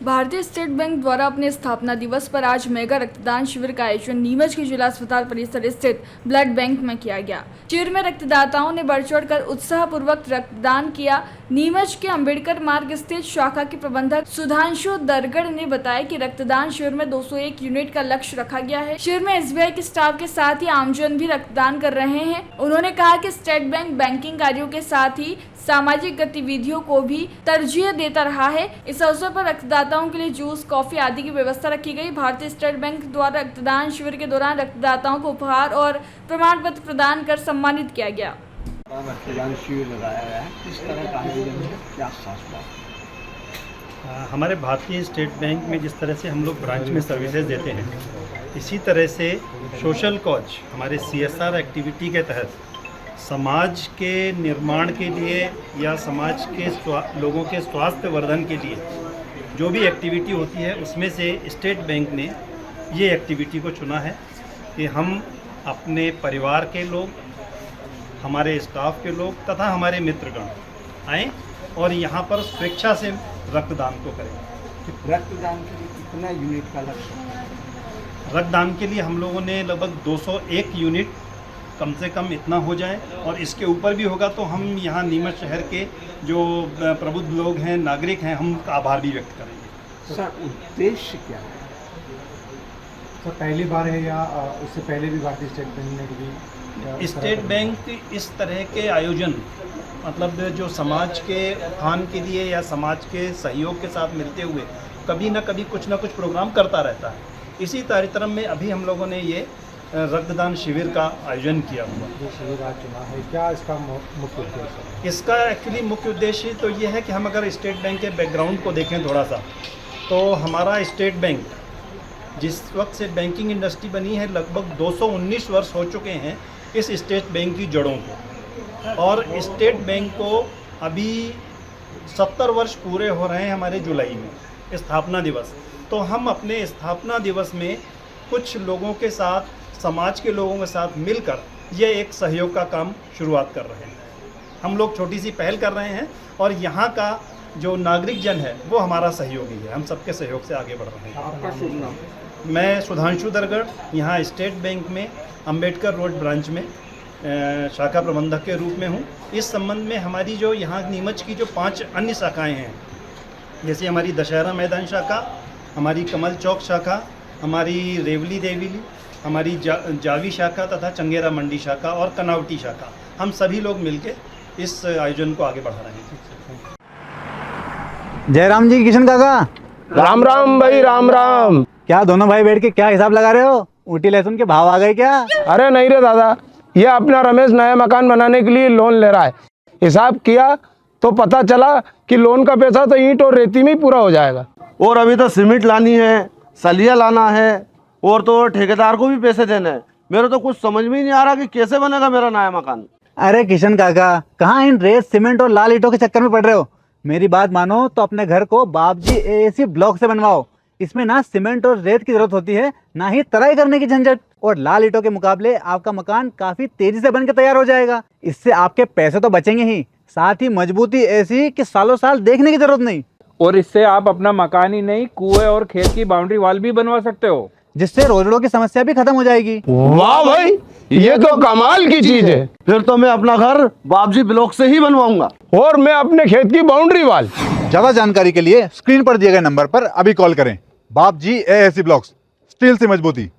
भारतीय state bank द्वारा अपने स्थापना दिवस पर आज मेगा रक्तदान शिविर का आयोजन नीमच के जिला अस्पताल परिसर स्थित ब्लड बैंक में किया गया। शिविर में रक्तदाताओं ने बढ़ चढ़ कर उत्साहपूर्वक रक्तदान किया। नीमच के अंबेडकर मार्ग स्थित शाखा के प्रबंधक सुधांशु दरगढ़ ने बताया कि रक्तदान शिविर में 201 यूनिट का लक्ष्य रखा गया है। शिविर में एसबीआई के स्टाफ के साथ ही आमजन भी रक्तदान कर रहे हैं। उन्होंने कहा कि स्टेट बैंक बैंकिंग कार्यों के साथ ही सामाजिक गतिविधियों को भी तरजीह देता रहा है। इस अवसर पर रक्तदाताओं के लिए जूस, कॉफी आदि की व्यवस्था रखी गई। भारतीय स्टेट बैंक द्वारा रक्तदान शिविर के दौरान रक्तदाताओं को उपहार और प्रमाण पत्र प्रदान कर सम्मानित किया गया। रक्तदान शिविर लगाया गया है, किस तरह का आयोजन है, क्या खास बात? हमारे भारतीय स्टेट बैंक में जिस तरह से हम लोग ब्रांच में सर्विसेज देते हैं, इसी तरह से सोशल कॉज हमारे CSR एक्टिविटी के तहत समाज के निर्माण के लिए या समाज के लोगों के स्वास्थ्य वर्धन के लिए जो भी एक्टिविटी होती है, उसमें से स्टेट बैंक ने ये एक्टिविटी को चुना है कि हम अपने परिवार के लोग, हमारे स्टाफ के लोग तथा हमारे मित्रगण आएँ और यहाँ पर स्वेच्छा से रक्तदान को करें। रक्तदान के लिए कितना यूनिट का लक्ष्य है? रक्तदान के लिए हम लोगों ने लगभग 201 यूनिट कम से कम इतना हो जाए, और इसके ऊपर भी होगा तो हम यहाँ नीमच शहर के जो प्रबुद्ध लोग हैं, नागरिक हैं, हम आभार भी व्यक्त करेंगे। सर, उद्देश्य क्या है? सर, पहली बार है या उससे पहले भी भारतीय स्टेट बैंक ने कभी? स्टेट बैंक इस तरह के आयोजन, मतलब जो समाज के उत्थान के लिए या समाज के सहयोग के साथ मिलते हुए कभी ना कभी कुछ ना कुछ प्रोग्राम करता रहता है। इसी कार्यक्रम में अभी हम लोगों ने ये रक्तदान शिविर का आयोजन किया हुआ। जो शिविर आज चुना है, क्या इसका मुख्य उद्देश्य है? इसका एक्चुअली मुख्य उद्देश्य तो ये है कि हम अगर स्टेट बैंक के बैकग्राउंड को देखें थोड़ा सा, तो हमारा स्टेट बैंक जिस वक्त से बैंकिंग इंडस्ट्री बनी है, लगभग 219 वर्ष हो चुके हैं इस स्टेट बैंक की जड़ों को, और स्टेट बैंक को अभी 70 वर्ष पूरे हो रहे हैं हमारे जुलाई में, स्थापना दिवस। तो हम अपने स्थापना दिवस में कुछ लोगों के साथ, समाज के लोगों के साथ मिलकर ये एक सहयोग का काम शुरुआत कर रहे हैं। हम लोग छोटी सी पहल कर रहे हैं और यहाँ का जो नागरिक जन है वो हमारा सहयोगी है। हम सबके सहयोग से आगे बढ़ रहे हैं। आपका शुभ नाम? मैं सुधांशु दरगढ़, यहाँ स्टेट बैंक में अंबेडकर रोड ब्रांच में शाखा प्रबंधक के रूप में हूँ। इस संबंध में हमारी जो यहाँ नीमच की जो 5 अन्य शाखाएँ हैं, जैसे हमारी दशहरा मैदान शाखा, हमारी कमल चौक शाखा, हमारी रेवली देवी, हमारी जावी शाखा तथा चंगेरा मंडी शाखा और कनावटी शाखा, हम सभी लोग मिलके इस आयोजन को आगे बढ़ा रहे हैं। जयराम जी, किशन काका। राम राम भाई, राम राम। क्या दोनों भाई बैठ के क्या हिसाब लगा रहे हो? ऊटी लहसुन के भाव आ गए क्या? अरे नहीं रे दादा, ये अपना रमेश नया मकान बनाने के लिए लोन ले रहा है। हिसाब किया तो पता चला कि लोन का पैसा तो ईंट और रेती में ही पूरा हो जाएगा। और अभी तो सीमेंट लानी है, सलिया लाना है, और तो ठेकेदार को भी पैसे देने हैं। मेरे तो कुछ समझ में ही नहीं आ रहा कि कैसे बनेगा मेरा नया मकान। अरे किशन काका, कहाँ इन रेत, सीमेंट और लाल ईंटों के चक्कर में पड़ रहे हो? मेरी बात मानो तो अपने घर को बाबजी AAC ब्लॉक से बनवाओ। इसमें ना सीमेंट और रेत की जरूरत होती है, ना ही तराई करने की झंझट, और लाल ईंटों के मुकाबले आपका मकान काफी तेजी से बनकर तैयार हो जाएगा। इससे आपके पैसे तो बचेंगे ही, साथ ही मजबूती ऐसी कि सालों साल देखने की जरूरत नहीं। और इससे आप अपना मकान ही नहीं, कुएं और खेत की बाउंड्री वॉल भी बनवा सकते हो, जिससे रोजड़ों की समस्या भी खत्म हो जाएगी। वाह भाई, ये तो कमाल की चीज है। फिर तो मैं अपना घर बाबजी ब्लॉक से ही बनवाऊंगा। और मैं अपने खेत की बाउंड्री वाल। ज्यादा जानकारी के लिए स्क्रीन पर दिए गए नंबर पर अभी कॉल करें। बाबजी AAC ब्लॉक्स, स्टील से मजबूती।